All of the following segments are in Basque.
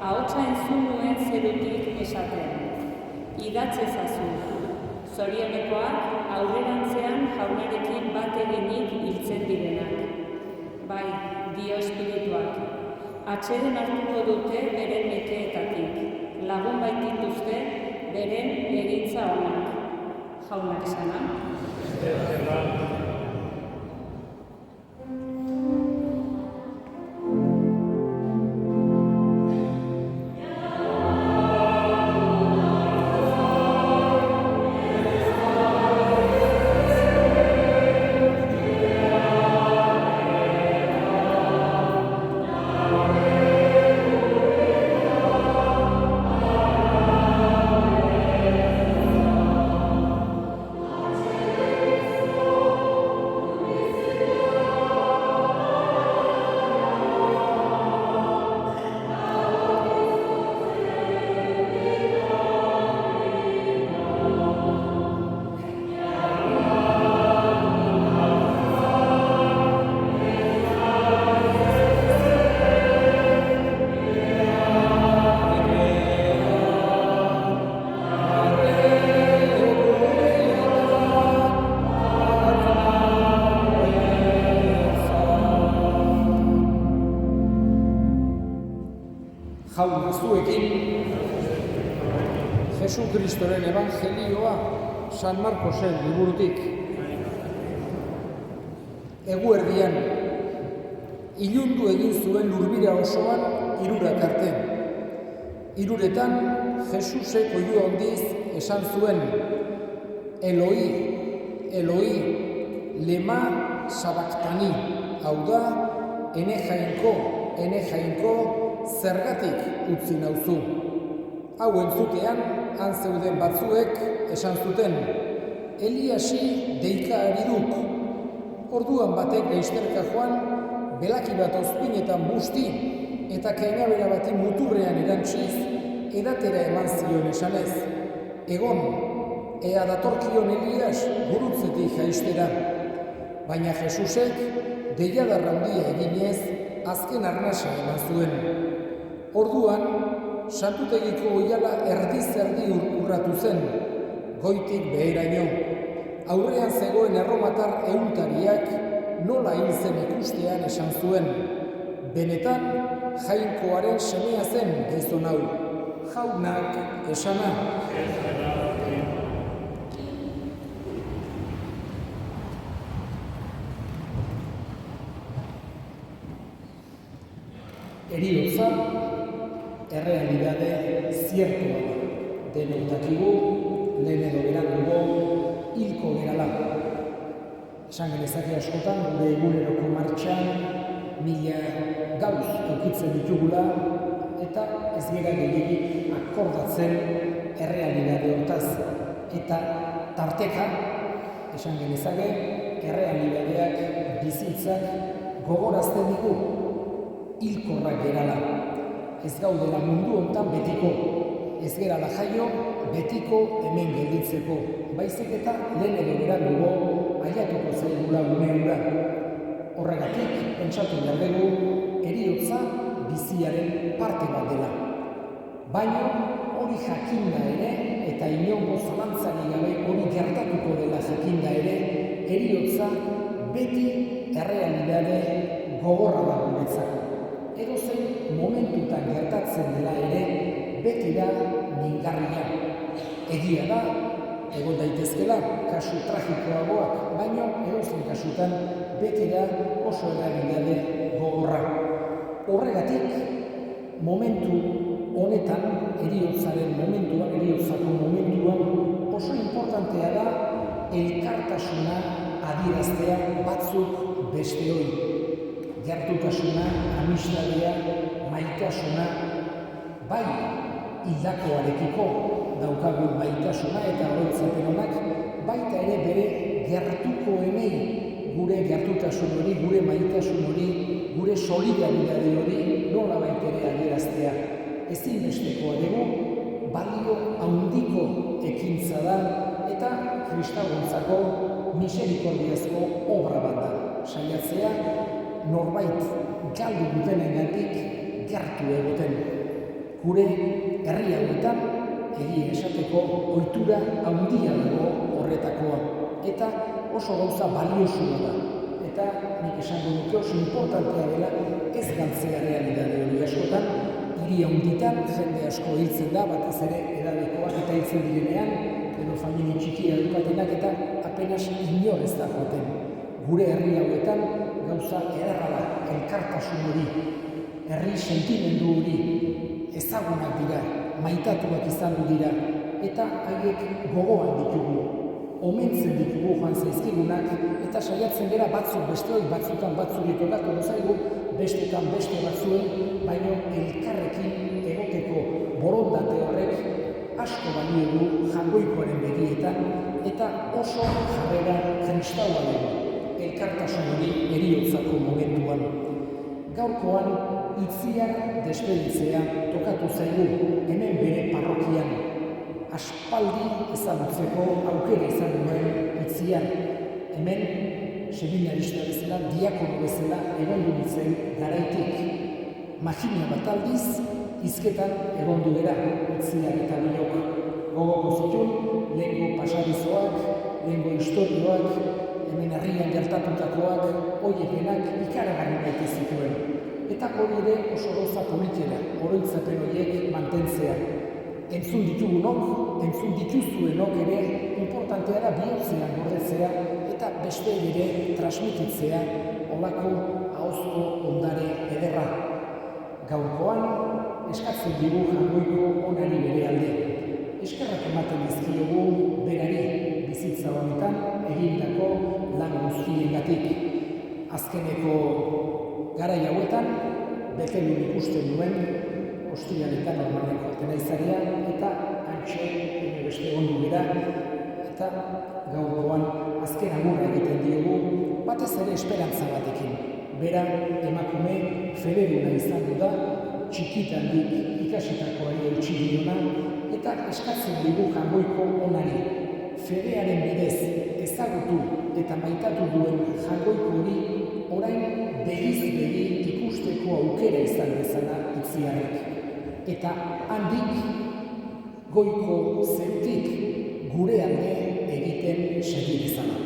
ahotsa entzun nuen zerutik esaten. Idatz ezazu, zorionekoak aurrerantzean jaunarekin bat eginik hiltzen direnak. Bai, dio espirituak, atseden hartuko dute beren nekeetatik, lagun baitituzte beren egintza onak. Jaunak esana. Jaun zuekin, Jesu Kristoren evangelioa San Markosen liburutik. Eguerdian, ilundu egin zuen lurbira osoan 3 arte. 3etan, Jesusek oihu handiz esan zuen, Eloi, Eloi, lema sabaktani, hau da, ene jainko, zergatik utzi nauzu? Hau entzutean, han zeuden batzuek esan zuten, Eliasi deika ari duk. Orduan batek lasterka joan, belaki bat ozpinetan busti, eta kainabera bati muturrean erantziz, edatera eman zion esanez. Egon, ea datorkion Elias gurutzetik jaistera. Baina Jesusek, deiadar handia eginez, azken arnasa eman zuen. Orduan, santutegiko oihala erdi-zerdi urratu zen, goitik beheraino. Aurrean zegoen erromatar ehuntariak nola hil zen ikustean esan zuen. Benetan, Jainkoaren semea zen gizon hau. Jaunak esana. Heriotza, errealidade ziertua da. Denok dakigu, lehen edo berandugo, hilko gerala. Esan genezake askotan, gure eguneroko martxan, mila gauz eukitzen ditugula, eta ez gara gehiagik akordatzen errealidade hortaz. Eta tarteka, esan genezake, errealidadeak bizitzak gogorazten digu, hilkorrak gerala. Ez gaudela mundu hontan betiko, ez gerala jaio betiko hemen gelditzeko. Baizik eta lehen edo berandugo aiatuko zaigula gune hura. Horregatik, pentsatu behar dugu, heriotza biziaren parte bat dela. Baina hori jakinda ere, eta inongo zalantzari gabe hori gertatuko dela jakinda ere, heriotza beti errealidade gogorra da guretzako. Edozein momentutan gertatzen dela ere, beti da mingarria. Egia da, egon daitezkela, kasu tragikoagoak, baina edozein kasutan beti da oso errealidade gogorra. Horregatik, momentu honetan, heriotzaren momentuan, heriotzako momentuan, oso importantea da elkartasuna adieraztea batzuk besteoi. Gertutasuna, amistadea, maitasuna, bai hildakoarekiko daukagun maitasuna eta oroitzapen honak, baita ere bere gertuko emei gure gertutasun hori, gure maitasun hori, gure solidaridade hori nola baita ere adieraztea. Ezinbestekoa dugu, balio handiko ekintza da eta kristagontzako miserikordiazko obra bat da. Saiatzea, norbait galdu dutenengatik gertu egoten. Gure herri hauetan egia esateko ohitura handia dago horretakoa. Eta oso gauza baliosua da. Eta nik esango nuke oso importantea dela ez galtzea realidade hori askotan. Hiri handitan jende asko hiltzen da, batez ere edadekoak eta hiltzen direnean, edo familia txikia edukatenak eta apenas inor ez da joaten. Gure herri hauetan gauza ederra da, elkartasun hori, herri sentimendu hori, ezagunak dira, maitatuak izandu dira, eta haiek gogoan ditugu, omentzen ditugu joan zaizkigunak, eta saiatzen gara batzuk besteoi, batzutan batzuri tokatu dozaigu, bestetan beste batzuen, baina elkarrekin egoteko borondate horrek asko balio du jangoikoaren begietan, eta oso jarrera kristaua dugu. Elkartasun hori heriotzako momentuan. Gaurkoan, itziar despeditzea tokatu zaigu hemen bere parrokian. Aspaldi ezagutzeko aukera izan duen itziar. Hemen, seminarista bezala, diakono bezala egondu ditzen garaitik. Magina bat aldiz, hizketan egondu dira itziar eta biok. Gogoko zituen, lehengo pasadizoak, lehengo historioak, hemen herrian gertatutakoak, horiek denak ikaragarri baita zituen. Eta hori ere oso gauza politela, oroitzapen horiek mantentzea. Entzun ditugunok, entzun dituzuenok ere, importantea da bihotzean gordetzea eta beste ere transmititzea olako ahozko ondare ederra. Gaurkoan, eskatzen digu jangoiko onari bere alde. Eskerrak ematen dizkiogu berari bizitza honetan egindako lan guztiengatik. Azkeneko garai hauetan, betelun ikusten duen ostialetan normalen joaten aizaria, eta antxe beste ondu dira, eta gaurkoan azken agurra egiten diogu, batez ere esperantza batekin. Bera, emakume federuna izan da, txikitandik ikasitakoari eutsi diona, eta eskatzen digu jangoiko onari. Fedearen bidez ezagutu eta maitatu duen jangoiko hori orain begiz begi ikusteko aukera izan dezala itziarrek. Eta handik goiko zeutik gure alde egiten segi dezala.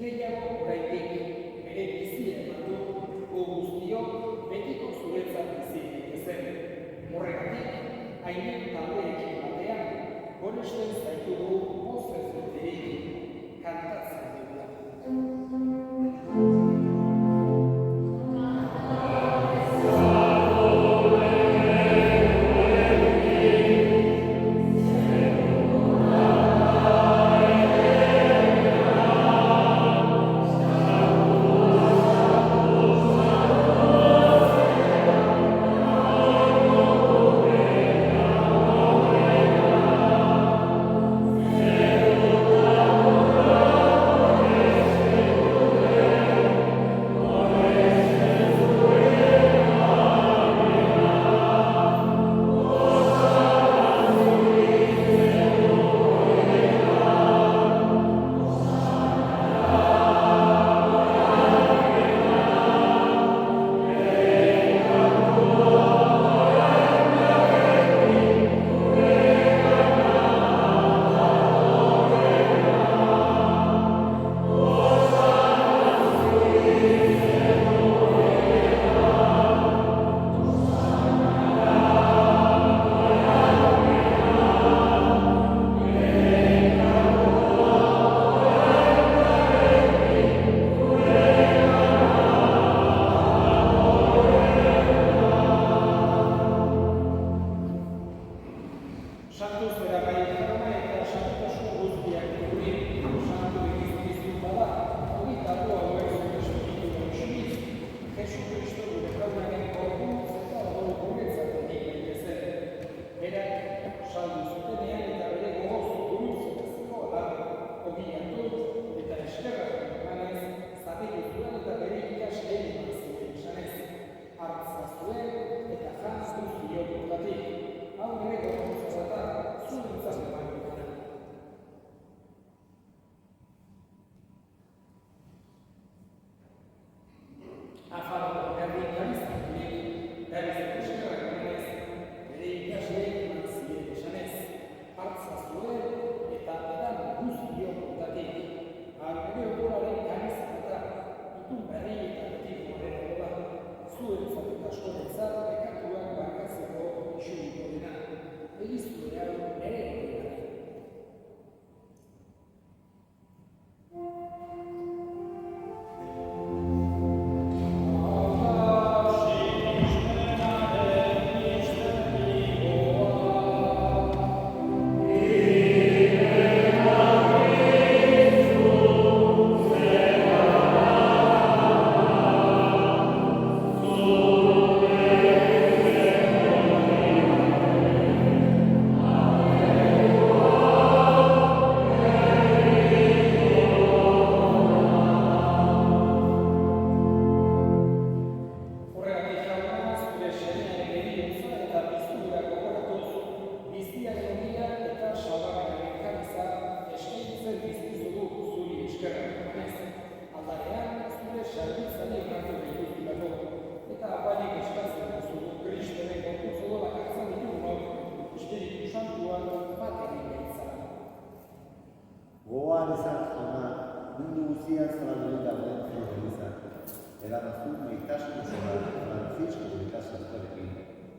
gehiago oraindik bere bizia eman du gu guztiok betiko zuretzat bizi daitezen. Horregatik, hainen taldeekin batean, goresten zaitugu pozez beterik kantatzen dugula.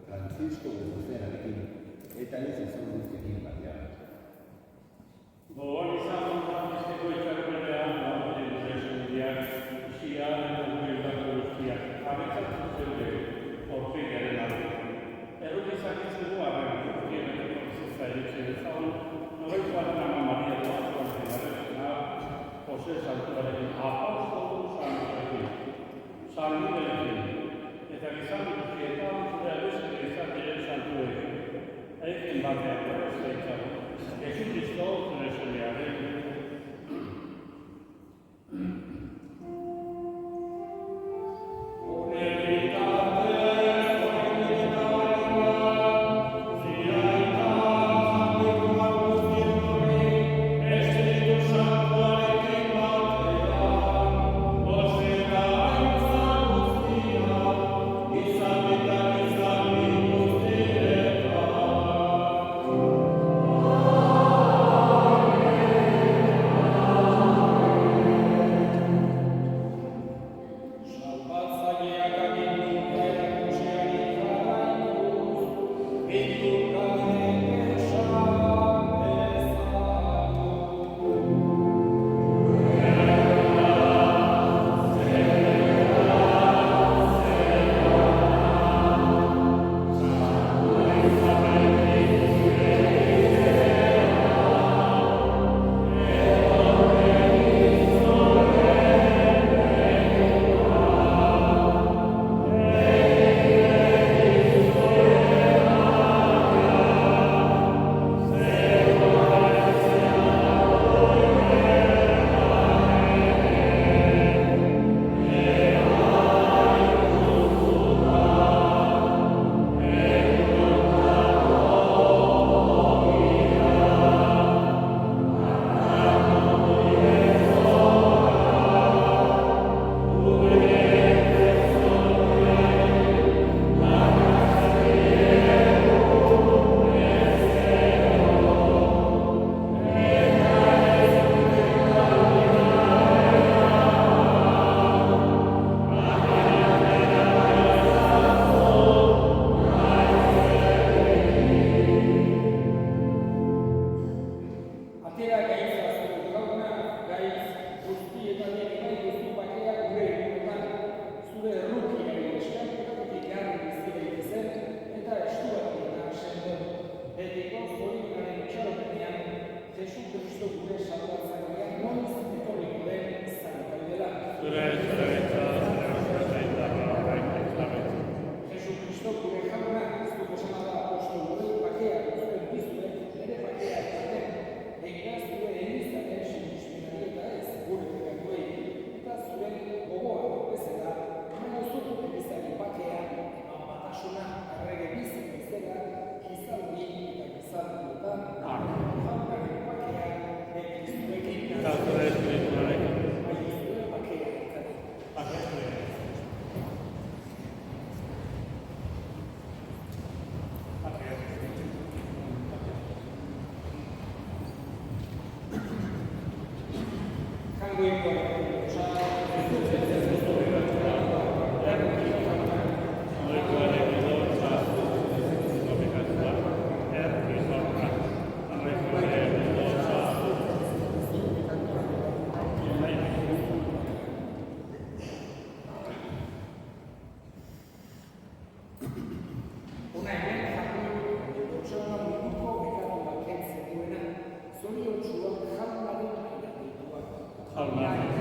Francisco Guztenarekin, eta ez izan guztekin batean. Gogoan izan besteko itxaropenean, laguntzen guztiak, usia eta gure guztiak, abetzatu zeure orpegaren alde. Errut izakitzen du arren, guztien eta prozesa eritxe dezagun, nobeiko Ana Maria Duazkoan zenarezena, Jose Santuarekin, apostolu Santuarekin, San Miguelekin, eta gizan guztietan zure abezak izatearen Santuarekin. Eiken batean berrezta itxaron, Jesucristo zure zenearen. Amen. Jesucristo gure jauna, ez du esan da apostol gure bakea, zuen bizuek, nire bakea izaten, egia zure egizaren sinismenari eta ez gure pekatuei, eta zure gogoa bezala, eman oso egizaren bakea, eman batasuna, errege bizi bezala, gizaldi eta gizaldietan, jaunaren bakea, beti zuekin, baina zure bakea izaten. Amen.